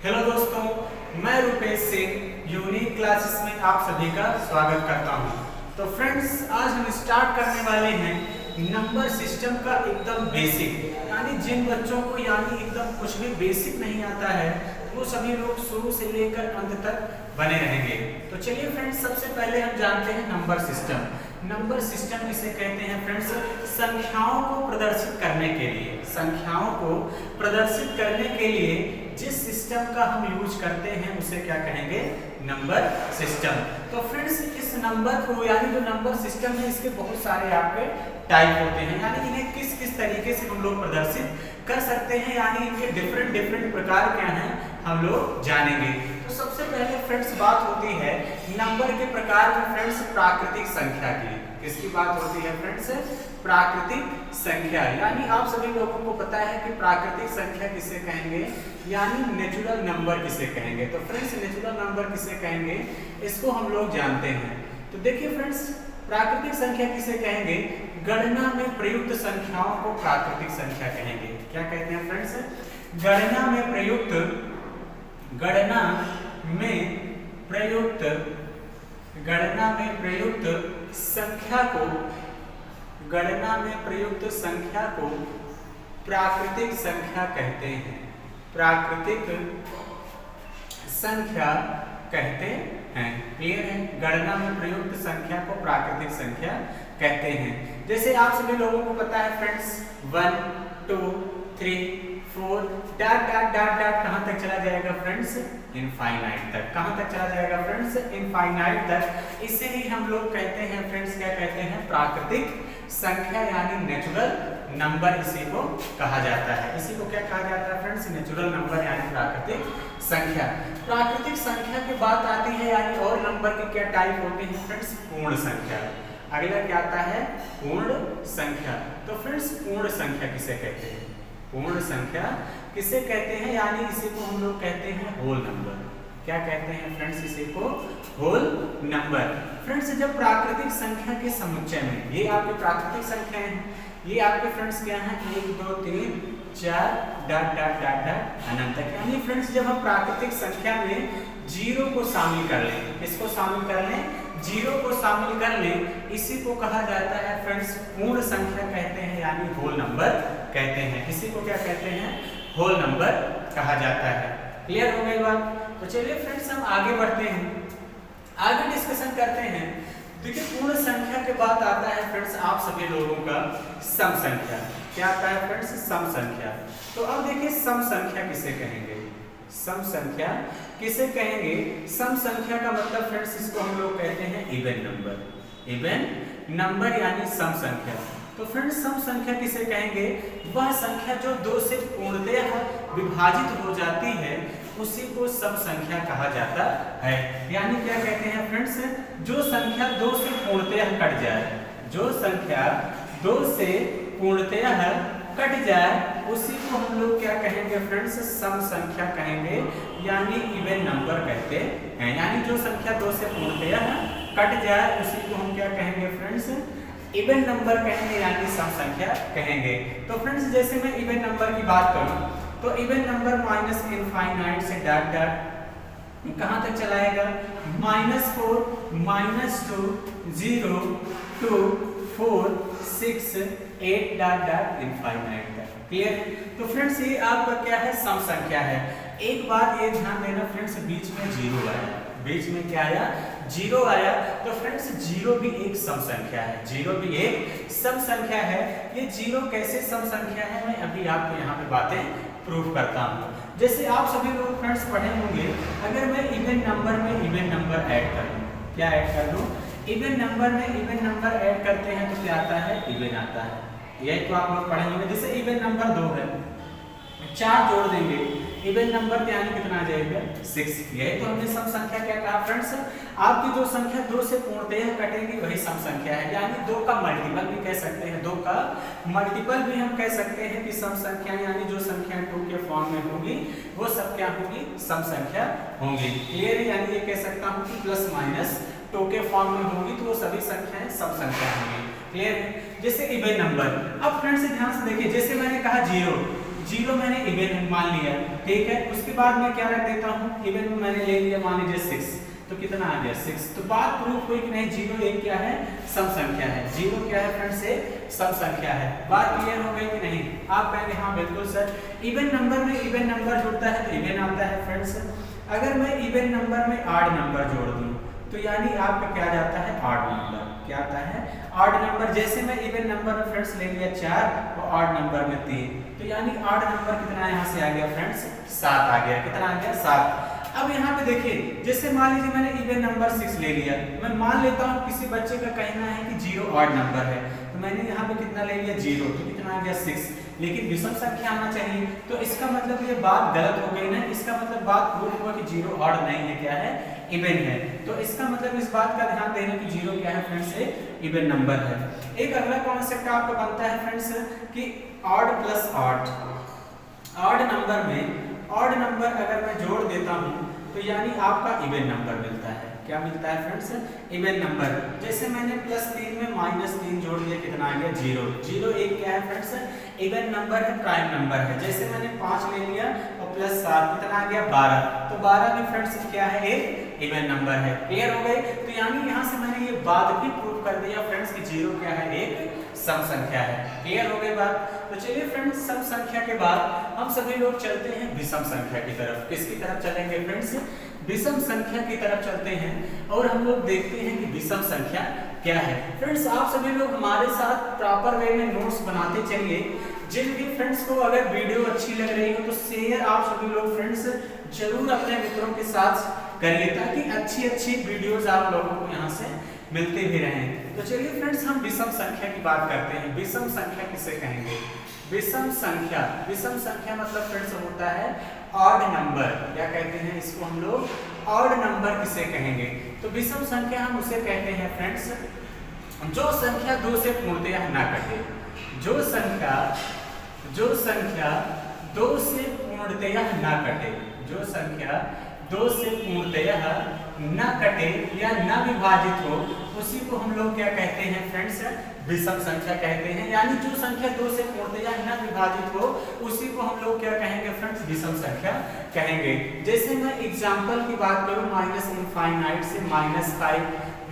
Hello दोस्तों, मैं Rupesh Singh unique classes में आप सभी का स्वागत करता हूं। तो फ्रेंड्स, आज हम स्टार्ट करने वाले हैं नंबर सिस्टम का एकदम बेसिक, यानी जिन बच्चों को एकदम कुछ भी बेसिक नहीं आता है वो सभी लोग शुरू से लेकर अंत तक बने रहेंगे। तो चलिए फ्रेंड्स, सबसे पहले हम जानते हैं नंबर सिस्टम। नंबर सिस्टम इसे कहते हैं फ्रेंड्स संख्याओं को प्रदर्शित करने के लिए, संख्याओं को प्रदर्शित करने के लिए जिस सिस्टम का हम यूज करते हैं उसे क्या कहेंगे? Number system. तो फ्रेंड्स, इस नंबर को यानी जो नंबर सिस्टम है इसके बहुत सारे आपके टाइप होते हैं, यानी इन्हें किस किस तरीके से हम लोग प्रदर्शित कर सकते हैं, यानी इनके डिफरेंट प्रकार क्या हैं हम लोग जानेंगे। तो सबसे पहले फ्रेंड्स बात होती है नंबर के प्रकार में फ्रेंड्स प्राकृतिक संख्या की। किसकी बात होती है फ्रेंड्स? प्राकृतिक संख्या। यानी आप सभी लोगों को पता है कि प्राकृतिक संख्या किसे कहेंगे, यानी नेचुरल नंबर किसे कहेंगे। तो फ्रेंड्स, नेचुरल नंबर किसे कहेंगे इसको हम लोग जानते हैं। तो देखिए फ्रेंड्स, प्राकृतिक संख्या किसे कहेंगे? गणना में प्रयुक्त संख्याओं को प्राकृतिक संख्या कहेंगे। क्या कहते हैं फ्रेंड्स? गणना में प्रयुक्त संख्या को प्राकृतिक संख्या कहते हैं। प्राकृतिक संख्या कहते हैं। क्लियर है? गणना में प्रयुक्त संख्या को प्राकृतिक संख्या कहते हैं। जैसे आप सभी लोगों को पता है friends 1 2 3 4 dot dot dot dot कहां तक चला जाएगा फ्रेंड्स? इनफाइनाइट तक। कहां तक चला जाएगा फ्रेंड्स? इनफाइनाइट तक। इसे ही हम लोग कहते हैं फ्रेंड्स, क्या कहते हैं? प्राकृतिक संख्या, यानी नेचुरल नंबर इसी को कहा जाता है। इसी को क्या कहा जाता है फ्रेंड्स? नेचुरल नंबर यानी प्राकृतिक संख्या। प्राकृतिक संख्या की बात आती है, यानी और नंबर के क्या टाइप होते हैं फ्रेंड्स? पूर्ण संख्या। अगला क्या आता है? पूर्ण संख्या। तो फ्रेंड्स, पूर्ण संख्या किसे कहते हैं? पूर्ण संख्या किसे कहते हैं, यानी इसी को हम लोग कहते हैं होल नंबर। क्या कहते हैं फ्रेंड्स? इसी को होल नंबर। फ्रेंड्स, जब प्राकृतिक संख्या के समुच्चय में, ये आपकी प्राकृतिक संख्या है, ये आपके फ्रेंड्स क्या है? 1 2 3 4 डॉट डॉट डॉट डॉट अनंत तक। यानी फ्रेंड्स, जब हम प्राकृतिक संख्या में जीरो को शामिल कर लें, इसको शामिल कर लें, जीरो को शामिल कर लें, इसी को कहा जाता है फ्रेंड्स पूर्ण संख्या कहते हैं, यानी होल नंबर कहते हैं। इसी को क्या कहते हैं? होल नंबर कहा जाता है। क्लियर हो गई बात? तो चलिए फ्रेंड्स, हम आगे बढ़ते हैं, आगे डिस्कशन करते हैं। देखिए, पूर्ण संख्या के बाद आता है फ्रेंड्स आप सभी लोगों का सम संख्या। क्या आता है फ्रेंड्स? सम संख्या। तो अब देखिए, सम संख्या किसे कहेंगे? सम संख्या किसे कहेंगे? सम संख्या का मतलब फ्रेंड्स इसको हम लोग कहते हैं इवन नंबर। इवन नंबर यानी सम संख्या। तो फ्रेंड्स, सम संख्या किसे कहेंगे? वह संख्या जो 2 से पूर्णतः विभाजित हो जाती है उसी को सम संख्या कहा जाता है। यानी क्या कहते हैं फ्रेंड्स? जो संख्या 2 से पूर्णतः कट जाए, जो संख्या 2 से पूर्णतः कट जाए उसी को हम लोग क्या कहेंगे फ्रेंड्स? सम संख्या कहेंगे, यानी इवन नंबर कहते हैं। यानी जो संख्या 2 से पूर्णतः कट जाए उसी को हम क्या कहेंगे फ्रेंड्स? इवन नंबर कहेंगे, यानी सम संख्या कहेंगे। तो फ्रेंड्स, जैसे मैं इवन नंबर की बात करूं तो इवन नंबर माइनस इनफाइनाइट से डॉट डॉट कहां तक चलाएगा? -4 -2 0 2 4 6 8 डॉट डॉट इनफाइनाइट तक। क्लियर? तो फ्रेंड्स, ये आपका क्या है? सम संख्या है। एक बात ये ध्यान देना फ्रेंड्स, बीच में जीरो आया, बीच में क्या आया? जीरो आया। तो फ्रेंड्स, जीरो भी एक सम संख्या है। जीरो भी एक सम संख्या है। ये जीरो कैसे सम संख्या है, मैं अभी आपको यहाँ पे बातें प्रूव करता हूँ। जैसे आप सभी लोग फ्रेंड्स पढ़े होंगे, अगर मैं इवन नंबर में इवन नंबर ऐड कर लूँ, क्या ऐड कर लूँ? इवन नंबर में इवन नंबर ऐड करते हैं तो क्या आता है? इवन आता है। यही तो आप लोग पढ़े होंगे। जैसे इवन नंबर 2 है, 4 जोड़ देंगे, इवन नंबर यानी कितना आ जाएगा? 6। यही तो हमने सम संख्या क्या कहा फ्रेंड्स? आपकी जो संख्या 2 से पूर्णतः कटेगी वही सम संख्या है, यानी 2 का मल्टीपल भी कह सकते हैं। 2 का मल्टीपल भी हम कह सकते हैं कि सम संख्या, यानी जो संख्या 2 के फॉर्म में होगी वो सब क्या होगी? सम संख्या होंगी। क्लियर है? यानी ये कह सकता हूँ कि प्लस माइनस 2 के फॉर्म में होगी तो वो सभी संख्याएं सम संख्या होंगी। क्लियर है? जैसे इवन नंबर। अब फ्रेंड्स ध्यान से देखिए, जैसे मैंने कहा जीरो, जीरो मैंने इवन मान लिया, ठीक है। उसके बाद मैं क्या रख देता हूँ, इवन में मैंने ले लिया मान लीजिए 6, तो कितना आ गया 6। तो बात प्रूफ हुई कि नहीं, जीरो एक क्या है, सम संख्या है। जीरो क्या है फ्रेंड्स, एक सम संख्या है। बात क्लियर हो गई कि नहीं? आप कहेंगे हाँ बिल्कुल सर, इवन नंबर में इवन नंबर जुड़ता है तो इवन आता है फ्रेंड्स। अगर मैं इवन नंबर में ऑड नंबर जोड़ दूं तो यानी आपका क्या जाता है, ऑड नंबर। क्या आता है, ऑड नंबर। जैसे मैं इवन नंबर में फ्रेंड्स ले लिया 4 और ऑड नंबर में 3, तो यानी ऑड नंबर कितना यहाँ से आ गया फ्रेंड्स, 7 आ गया। कितना आ गया, 7। अब यहाँ पे देखिए, जैसे मान लीजिए मैंने इवन नंबर 6 ले लिया, मैं मान लेता हूँ किसी बच्चे का कहना है कि 0 ऑड नंबर है, तो मैंने यहाँ पे कितना ले लिया 0, तो कितना आ गया 6, लेकिन विषम संख्या आना चाहिए। तो इसका मतलब ये बात गलत हो गई ना, इसका मतलब बात प्रूफ हुआ कि 0 ऑड नहीं है, क्या है, इवन है। तो इसका मतलब इस बात का ध्यान देना कि 0 क्या है फ्रेंड्स, एक इवन नंबर है। एक अगला कॉन्सेप्ट आपका बनता है फ्रेंड्स कि odd plus odd. Odd number में ऑड नंबर अगर मैं जोड़ देता हूँ तो यानी आपका इवन नंबर मिलता है। क्या मिलता है फ्रेंड्स, इवन नंबर। जैसे मैंने +3 में -3 जोड़ दिया, कितना आ गया 0। 0 एक क्या है फ्रेंड्स, इवन नंबर है, प्राइम नंबर है। जैसे मैंने 5 ले लिया और +7 कितना आ गया 12, तो 12 भी फ्रेंड्स क्या है, एक इवन नंबर है। क्लियर हो गई? तो यानी यहाँ से मैंने ये बात भी प्रूव कर दिया फ्रेंड्स कि 0 क्या है, एक सम संख्या है। क्लियर हो गई बात? तो चलिए फ्रेंड्स, सम संख्या के बाद हम सभी लोग चलते हैं विषम संख्या की तरफ। किसकी तरफ चलेंगे फ्रेंड्स, विषम संख्या की तरफ चलते हैं और हम लोग देखते हैं कि विषम संख्या क्या है। फ्रेंड्स, आप सभी लोग हमारे साथ प्रॉपर वे में नोट्स बनाते चलिए। जिन भी फ्रेंड्स को अगर वीडियो अच्छी लग रही हो तो शेयर आप सभी लोग फ्रेंड्स जरूर अपने मित्रों के साथ करिए, ताकि अच्छी अच्छी वीडियोस आप लोगों को यहाँ से मिलते भी रहें। तो चलिए फ्रेंड्स, हम विषम संख्या की बात करते हैं। विषम संख्या किसे कहेंगे, विषम संख्या। विषम संख्या मतलब फ्रेंड्स होता है ऑड नंबर। क्या कहते हैं इसको हम लोग, ऑड नंबर किसे कहेंगे। तो विषम संख्या हम उसे कहते हैं फ्रेंड्स जो संख्या 2 से पूर्णतः ना कटे। जो संख्या 2 से पूर्णतः ना कटे, जो संख्या 2 से पूर्णतः न कटे या न विभाजित हो, उसी को हम लोग क्या कहते हैं फ्रेंड्स, विषम संख्या कहते हैं। यानी जो संख्या 2 से पूर्णतः न विभाजित हो उसी को हम लोग क्या कहेंगे फ्रेंड्स, विषम संख्या कहेंगे। जैसे मैं एग्जांपल की बात करूं, -∞ से -5,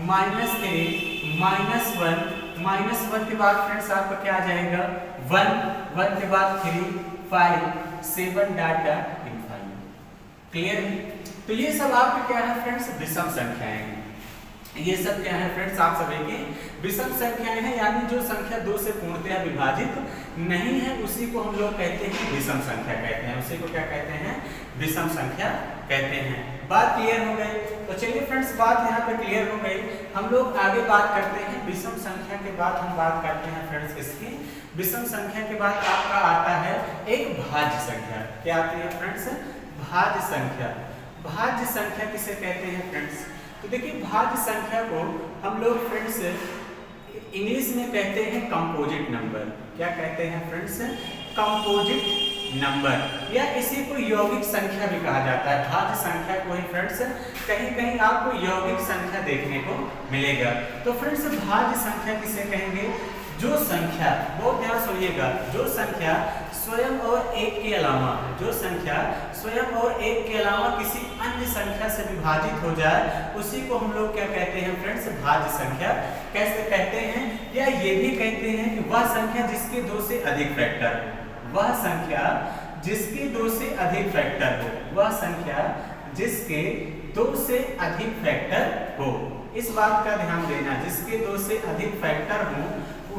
-3, -1 के बाद फ्रेंड्स आपका क्या आ जाएगा 1 के बाद 3, 5, 7 डाटा इनफाइनाइट। क्लियर है? तो ये सब आपके क्या है फ्रेंड्स, विषम संख्याएं हैं। ये सब क्या है फ्रेंड्स, आप सभी की विषम संख्याएं हैं। यानी जो संख्या 2 से पूर्णतः विभाजित नहीं है उसी को हम लोग कहते हैं विषम संख्या कहते हैं। उसी को क्या कहते हैं, विषम संख्या कहते हैं। बात क्लियर हो गई? तो चलिए फ्रेंड्स, बात यहाँ पे क्लियर हो गई। हम लोग आगे बात करते हैं विषम संख्या के बाद हम बात करते हैं फ्रेंड्स किसकी, विषम संख्या के बाद आपका आता है एक भाज्य संख्या। क्या आती है फ्रेंड्स, भाज्य संख्या। भाज्य संख्या किसे कहते हैं फ्रेंड्स, तो देखिए भाज्य संख्या को हम लोग फ्रेंड्स इंग्लिश में कहते हैं कंपोजिट नंबर। क्या कहते हैं फ्रेंड्स, कंपोजिट नंबर, या इसी को यौगिक संख्या भी कहा जाता है। भाज्य संख्या को ही फ्रेंड्स कहीं कहीं आपको यौगिक संख्या देखने को मिलेगा। तो फ्रेंड्स भाज्य संख्या किसे कहेंगे, जो संख्या, बहुत ध्यान सुनिएगा, जो संख्या स्वयं और एक के अलावा, जो संख्या स्वयं और एक के अलावा किसी अन्य संख्या से विभाजित हो जाए उसी को हम लोग क्या कहते हैं फ्रेंड्स, भाज्य संख्या कैसे कहते हैं। या ये भी कहते हैं कि वह संख्या जिसके 2 से अधिक फैक्टर हो, वह संख्या जिसके 2 से अधिक फैक्टर हो, वह संख्या जिसके 2 से अधिक फैक्टर हो। इस बात का ध्यान देना, जिसके 2 से अधिक फैक्टर हो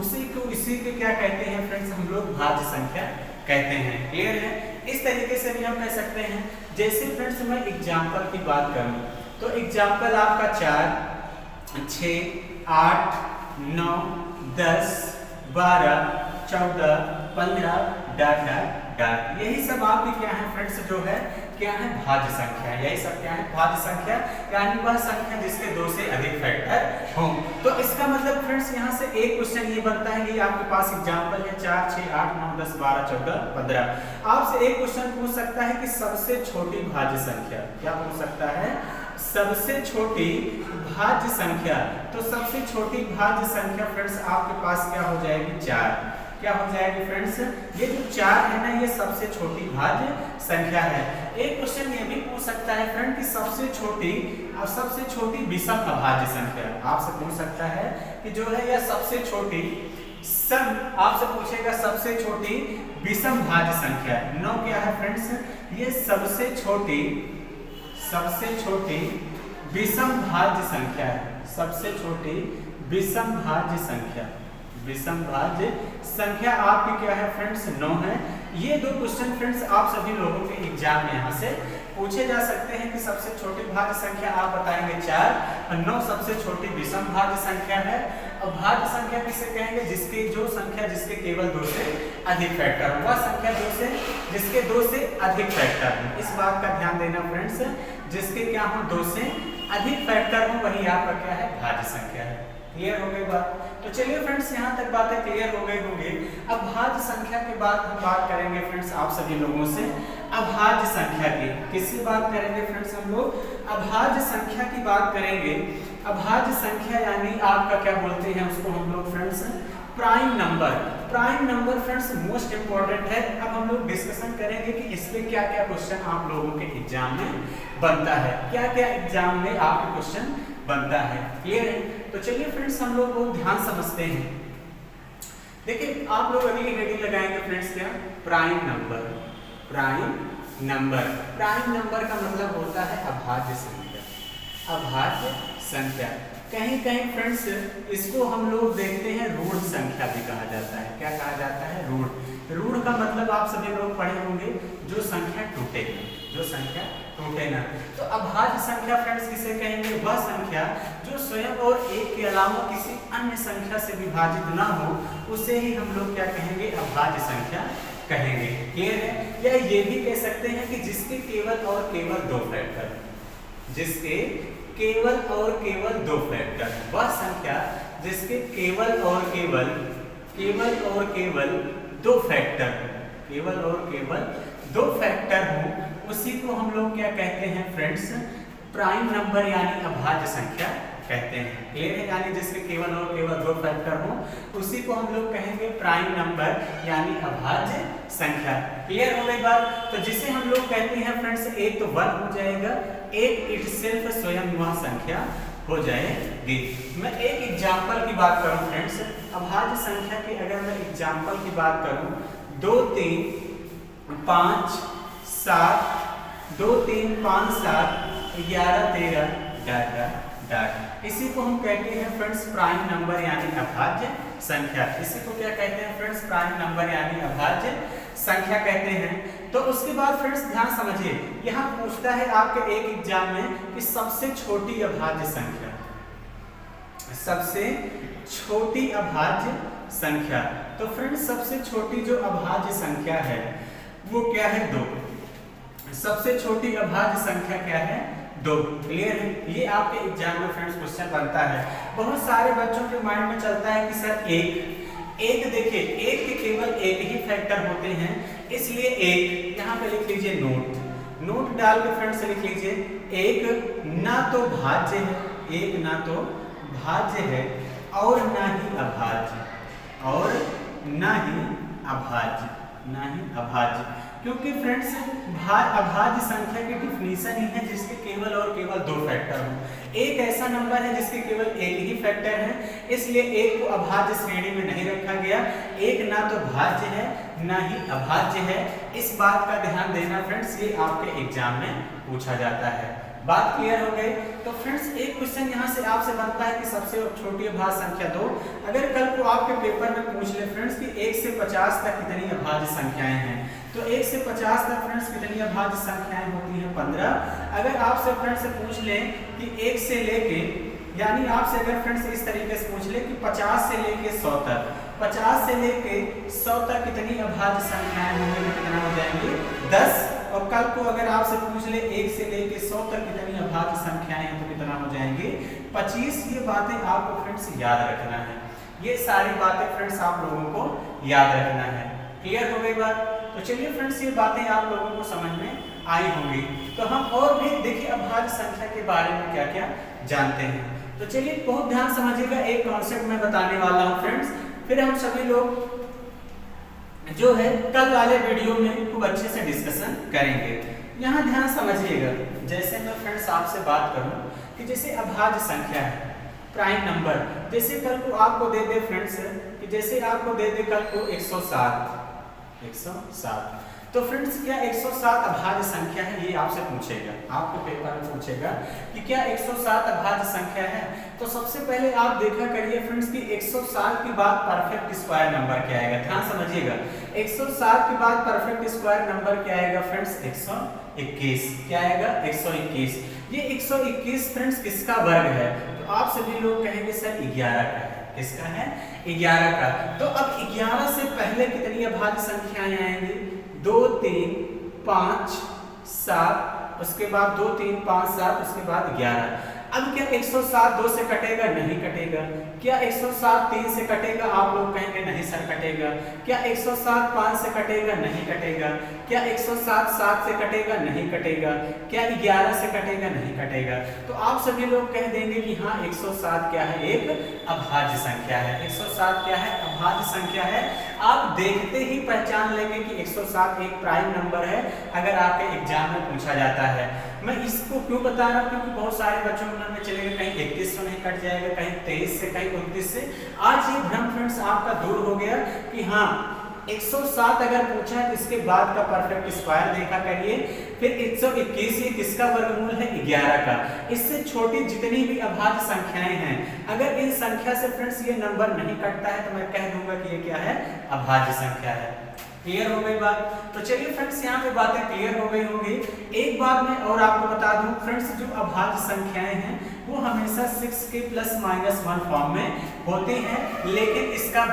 इसी को क्या कहते हैं फ्रेंड्स, हम लोग भाज्य संख्या कहते हैं। क्लियर है? इस तरीके से भी हम कह सकते हैं। जैसे फ्रेंड्स मैं एग्जांपल की बात करूं तो एग्जांपल आपका 4, 6, 8, 9, 10, 12, 14, 15 डाटा डाट, यही सब आपकी क्या है फ्रेंड्स, जो है क्या है, भाज्य संख्या। यही सब क्या है, भाज्य संख्या, यानी वह संख्या जिसके 2 से अधिक फैक्टर हो। तो इसका मतलब फ्रेंड्स यहाँ से एक क्वेश्चन ये बनता है, ये आपके पास एग्जांपल है 4, 6, 8, 9, 10, 12, 14, 15। आपसे एक क्वेश्चन पूछ सकता है कि सबसे छोटी भाज्य संख्या, क्या पूछ सकता है, सबसे छोटी भाज्य संख्या। तो सबसे छोटी भाज्य संख्या फ्रेंड्स आपके पास क्या हो जाएगी, 4। क्या हो जाएगी फ्रेंड्स, ये जो 4 है ना, ये सबसे छोटी भाज्य संख्या है। एक क्वेश्चन ये भी पूछ सकता है फ्रेंड कि सबसे छोटी विषम अभाज्य संख्या आपसे पूछ सकता है कि जो है यह सबसे छोटी आपसे पूछेगा सबसे छोटी विषम भाज्य संख्या 9 क्या है फ्रेंड्स, ये सबसे छोटी विषम भाज्य संख्या है, सबसे छोटी विषम भाज्य संख्या आपकी क्या है फ्रेंड्स, 9 है। ये 2 क्वेश्चन फ्रेंड्स आप सभी लोगों के एग्जाम में यहाँ से पूछे जा सकते हैं कि सबसे छोटी भाज्य संख्या आप बताएंगे 4 और 9 सबसे छोटी विषम भाज्य संख्या है। और भाज्य संख्या किसे कहेंगे, जिसके केवल 2 से अधिक फैक्टर हो, वह संख्या जिसके 2 से अधिक फैक्टर हो। इस बात का ध्यान देना फ्रेंड्स, जिसके क्या हो 2 से अधिक फैक्टर हो वही आपका क्या है भाज्य संख्या है। क्लियर हो गई बात। तो चलिए फ्रेंड्स यहाँ तक बातें क्लियर हो गई होंगी। अब भाज्य संख्या के बाद हम बात करेंगे फ्रेंड्स आप सभी लोगों से अभाज्य संख्या की। किसकी बात करेंगे फ्रेंड्स, हम लोग अभाज्य संख्या की बात करेंगे। अभाज्य संख्या यानी आपका क्या बोलते हैं उसको हम लोग friends, prime number friends most important है। अब हम लोग डिस्कशन करेंगे कि इसमें क्या क्या क्वेश्चन आप लोगों के एग्जाम में बनता है, क्या क्या एग्जाम में आपके क्वेश्चन बनता है। क्लियर है। तो चलिए फ्रेंड्स हम लोग बहुत ध्यान समझते हैं। देखिए आप लोग अभी हेडिंग लगाएंगे फ्रेंड्स क्या, प्राइम नंबर का मतलब होता है अभाज्य संख्या। कहीं फ्रेंड्स इसको हम लोग देखते हैं रूढ़ संख्या भी कहा जाता है। क्या कहा जाता है, रूढ़ का मतलब आप सभी लोग पढ़े होंगे, जो संख्या टूटे ना। तो अभाज्य संख्या फ्रेंड्स किसे कहेंगे, वह संख्या जो स्वयं और एक के अलावा किसी अन्य संख्या से विभाजित ना हो, उसे ही हम लोग क्या कहेंगे, अभाज्य संख्या कहेंगे। क्लियर है। या ये भी कह सकते हैं कि जिसके केवल और केवल 2 फैक्टर, वह संख्या जिसके केवल और केवल 2 फैक्टर हो, उसी को हम लोग क्या कहते हैं फ्रेंड्स, प्राइम नंबर यानी अभाज्य संख्या कहते हैं। क्लियर है। यानी जिसके केवल और केवल 2 फैक्टर हो, उसी को हम लोग कहेंगे प्राइम नंबर यानी अभाज्य संख्या। क्लियर हो गई बात। तो जिसे हम लोग कहते हैं फ्रेंड्स, एक तो 1 हो जाएगा, एक इटसेल्फ स्वयं वह संख्या हो जाएगी। मैं एक एग्जाम्पल की बात करूं फ्रेंड्स, अभाज्य संख्या की अगर मैं एग्जाम्पल की बात करूं, 2 3 5 7 11 13 डाट। इसी को हम कहते हैं फ्रेंड्स प्राइम नंबर यानी अभाज्य संख्या। इसी को क्या कहते हैं फ्रेंड्स, प्राइम नंबर यानी अभाज्य संख्या कहते हैं। तो उसके बाद फ्रेंड्स ध्यान समझिए, यहाँ पूछता है आपके एक एग्जाम में कि सबसे छोटी अभाज्य संख्या। तो फ्रेंड्स सबसे छोटी जो अभाज्य संख्या है वो क्या है, 2। सबसे छोटी अभाज्य संख्या क्या है, 2। क्लियर है। ये आपके एग्जाम में फ्रेंड्स क्वेश्चन बनता है। बहुत सारे बच्चों के माइंड में चलता है कि सर एक देखिए, एक के केवल एक ही फैक्टर होते हैं, इसलिए एक यहाँ पे लिख लीजिए नोट डाल के फ्रेंड्स लिख लीजिए, एक ना तो भाज्य है और ना ही अभाज्य, क्योंकि फ्रेंड्स अभाज्य संख्या की डिफिनीशन ही है जिसके केवल और केवल 2 फैक्टर हो। एक ऐसा नंबर है जिसके केवल एक ही फैक्टर है, इसलिए एक को अभाज्य श्रेणी में नहीं रखा गया। एक ना तो भाज्य है ना ही अभाज्य है। इस बात का ध्यान देना फ्रेंड्स, ये आपके एग्जाम में पूछा जाता है। बात क्लियर हो गई। तो फ्रेंड्स एक क्वेश्चन यहाँ से आपसे बनता है कि सबसे छोटी अभाज्य संख्या 2। अगर कल को आपके पेपर में पूछ ले फ्रेंड्स कि 1 से 50 तक कितनी अभाज्य संख्याएं हैं, तो 1 से 50 तक फ्रेंड्स कितनी अभाज्य संख्याएं होती हैं, 15। अगर आपसे फ्रेंड्स से पूछ ले कि 1 से लेके, यानी आपसे अगर फ्रेंड्स इस तरीके से पूछ ले कि 50 से लेके 100 तक, 50 से लेके 100 तक कितनी अभाज्य संख्याएं होंगी, तो कितना हो जाएंगे, 10। और कल को अगर आपसे पूछ ले 1 से लेके 100 तक कितनी अभाज्य संख्याएं हैं, तो कितना हो जाएंगे, 25। ये बातें आपको फ्रेंड्स याद रखना है। ये सारी बातें फ्रेंड्स आप लोगों को याद रखना है। क्लियर हो गई बात। तो चलिए फ्रेंड्स ये बातें आप लोगों को समझ में आई होंगी। तो हम और भी देखिए अभाज्य संख्या के बारे में क्या क्या जानते हैं। तो चलिए बहुत ध्यान समझिएगा, एक कॉन्सेप्ट मैं बताने वाला हूँ फ्रेंड्स, फिर हम सभी लोग जो है कल वाले वीडियो में खूब अच्छे से डिस्कशन करेंगे। यहाँ ध्यान समझिएगा, जैसे मैं फ्रेंड्स आपसे बात करूं कि जैसे अभाज्य संख्या है, प्राइम नंबर, जैसे कल को आपको दे दे फ्रेंड्स कि जैसे आपको दे दे कल को 107, तो फ्रेंड्स क्या 107 अभाज्य संख्या है, ये आपसे पूछेगा, आपको पेपर में पूछेगा कि क्या 107 अभाज्य संख्या है। तो सबसे पहले आप देखा करिए फ्रेंड्स कि 107 के बाद परफेक्ट स्क्वायर नंबर क्या आएगा, ध्यान समझिएगा। 107 के बाद परफेक्ट स्क्वायर नंबर क्या आएगा फ्रेंड्स, 121। क्या आएगा, 121। ये 121 फ्रेंड्स किसका वर्ग है, तो आप सभी लोग कहेंगे सर 11 का है। किसका है, 11 का। तो अब 11 से पहले कितनी अभाज्य संख्याएं आएंगी, 2 3 5 7, उसके बाद 2 3 5 7, उसके बाद 11। अब क्या 107 2 से कटेगा, नहीं कटेगा। क्या 107 3 से कटेगा, आप लोग कहेंगे नहीं सर कटेगा। क्या 107 5 से कटेगा, नहीं कटेगा। क्या 107 7 से कटेगा, नहीं कटेगा। क्या 11 से कटेगा, नहीं कटेगा। तो आप सभी लोग कह देंगे कि हाँ 107 क्या है, एक अभाज्य संख्या है। 107 क्या है, अभाज्य संख्या है। आप देखते ही पहचान लेंगे कि 107 एक प्राइम नंबर है, अगर आपके एग्जाम में पूछा जाता है। मैं इसको क्यों बता रहा हूँ, क्योंकि बहुत सारे बच्चों के मन में चलेगा कहीं 31 से नहीं कट जाएगा, कहीं 23 से, कहीं 29 से। आज ये भ्रम फ्रेंड्स आपका दूर हो गया कि हाँ 107 अगर पूछा है तो इसके बाद का परफेक्ट स्क्वायर देखा करिए। फिर 121 ये किसका वर्गमूल है, 11 का। इससे छोटी जितनी भी अभाज्य संख्याएं हैं, अगर इन संख्या से फ्रेंड्स ये नंबर नहीं कटता है तो मैं कह दूंगा कि ये क्या है, अभाज्य संख्या है। क्लियर हो गई बात। तो चलिए फ्रेंड्स यहाँ पे बातें क्लियर हो गई होंगी। एक बात मैं और आपको बता दूं फ्रेंड्स, जो अभाज्य संख्याएं हैं वो हमेशा 6 के +-1 फॉर्म में होती हैं, लेकिन इसका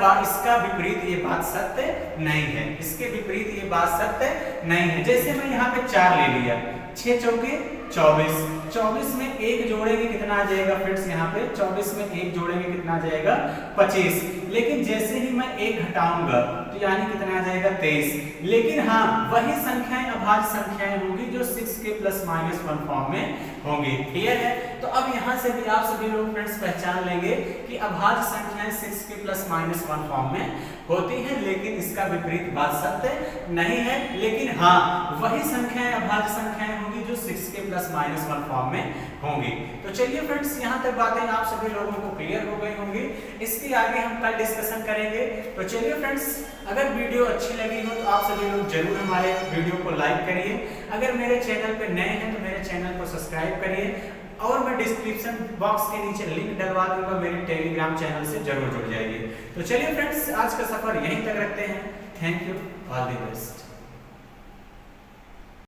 विपरीत ये बात सत्य नहीं है। इसके विपरीत ये बात सत्य नहीं है। जैसे मैं यहाँ पे 4 ले लिया, 6 चौके 24, 24 में 1 जोड़ेंगे कितना आ जाएगा फ्रेंड्स, यहाँ पे 24 में 1 जोड़ेंगे कितना आ जाएगा, 25। लेकिन जैसे ही मैं 1 घटाऊंगा तो यानी कितना आ जाएगा, 23। लेकिन हाँ वही संख्याएं अभाज्य संख्याएं होंगी जो 6 के +-1 फॉर्म में होंगी। क्लियर है। तो अब यहाँ से भी आप सभी लोग फ्रेंड्स पहचान लेंगे कि अभाज्य संख्याएं 6 के +-1 फॉर्म में होती हैं, लेकिन इसका विपरीत बात सत्य नहीं है। लेकिन हाँ वही संख्याएं अभाज्य संख्याएं होंगी जो 6 के +-1 फॉर्म में होंगी। तो चलिए फ्रेंड्स यहाँ तक बातें आप सभी लोगों को क्लियर हो गई होंगी। इसके आगे हम कल डिस्कशन करेंगे। तो चलिए फ्रेंड्स, अगर वीडियो अच्छी लगी हो तो आप सभी लोग जरूर हमारे वीडियो को लाइक करिए। अगर मेरे चैनल पे नए हैं तो मेरे चैनल को सब्सक्राइब करिए, और मैं डिस्क्रिप्शन बॉक्स के नीचे लिंक डलवा दूंगा, मेरे टेलीग्राम चैनल से जरूर जुड़ जाइए। तो चलिए फ्रेंड्स, आज का सफर यहीं तक रखते हैं। Thank you, all the best.